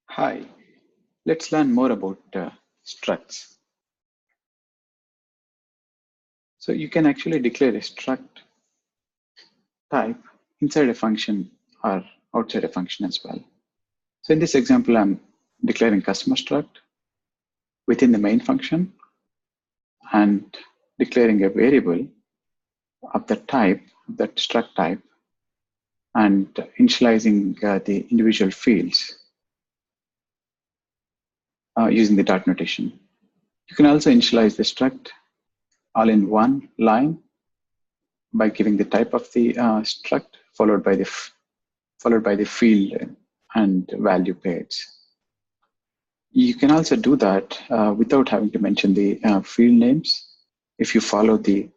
Hi, let's learn more about structs. So you can actually declare a struct type inside a function or outside a function as well. So in this example, I'm declaring customer struct within the main function and declaring a variable of the type, that struct type, and initializing the individual fields using the dot notation. You can also initialize the struct all in one line by giving the type of the struct followed by the field and value pairs. You can also do that without having to mention the field names if you follow the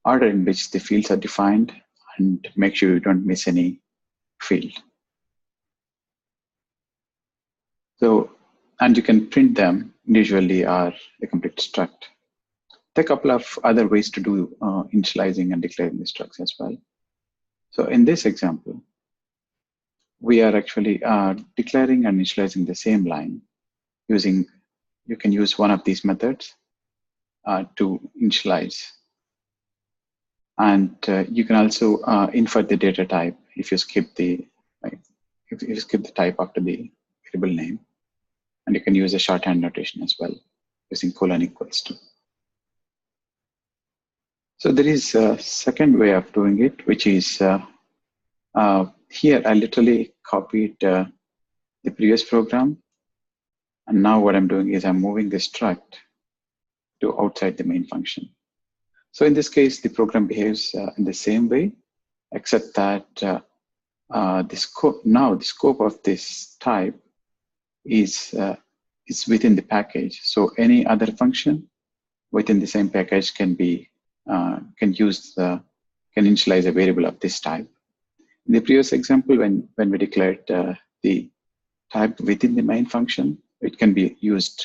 order in which the fields are defined and make sure you don't miss any field. So, and you can print them individually or a complete struct. There are a couple of other ways to do initializing and declaring the structs as well. So in this example, we are actually declaring and initializing the same line using, you can use one of these methods to initialize. And you can also infer the data type if you skip the type after the variable name. And you can use a shorthand notation as well, using colon equals to. So there is a second way of doing it, which is here I literally copied the previous program. And now what I'm doing is I'm moving the struct to outside the main function. So in this case, the program behaves in the same way, except that the scope of this type is within the package. So any other function within the same package can initialize a variable of this type. In the previous example, when we declared the type within the main function, it can be used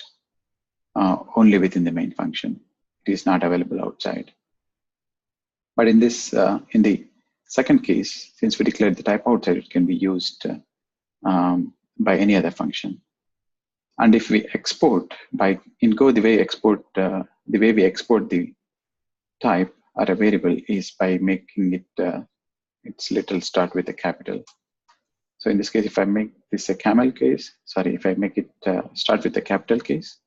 only within the main function. It is not available outside. But in this, in the second case, since we declared the type outside, it can be used by any other function. And if we export in Go, the way we export the type or a variable is by making it its literal start with a capital. So in this case, if I make this a camel case, if I make it start with a capital case,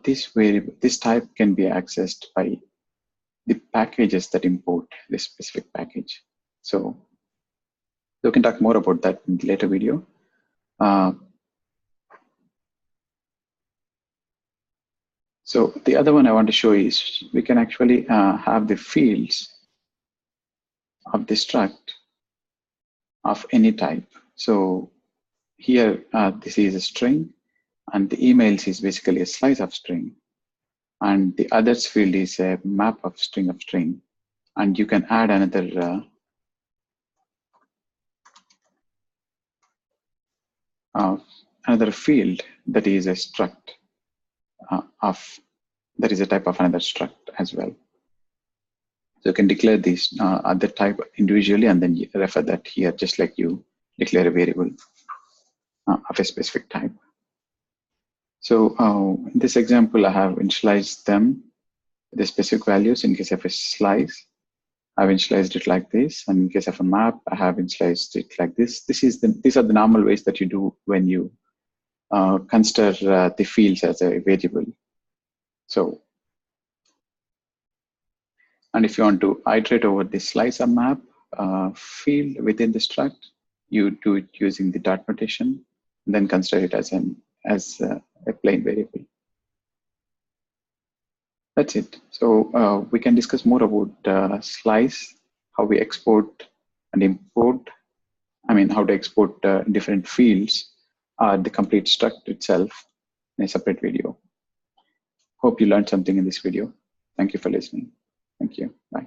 this type can be accessed by the packages that import this specific package. So we can talk more about that in the later video. So the other one I want to show is we can actually have the fields of the struct of any type. So here, this is a string, and the emails is basically a slice of string. And the others field is a map of string, and you can add another field that is a struct that is a type of another struct as well. So you can declare this other type individually and then you refer that here, just like you declare a variable of a specific type. So in this example, I have initialized them with the specific values. In case of a slice, I've initialized it like this. And in case of a map, I have initialized it like this. These are the normal ways that you do when you consider the fields as a variable. So, and if you want to iterate over the slice or map field within the struct, you do it using the dot notation, and then consider it as a plain variable. That's it. So we can discuss more about slice, how we export and import. How to export different fields, the complete struct itself in a separate video. Hope you learned something in this video. Thank you for listening. Thank you. Bye.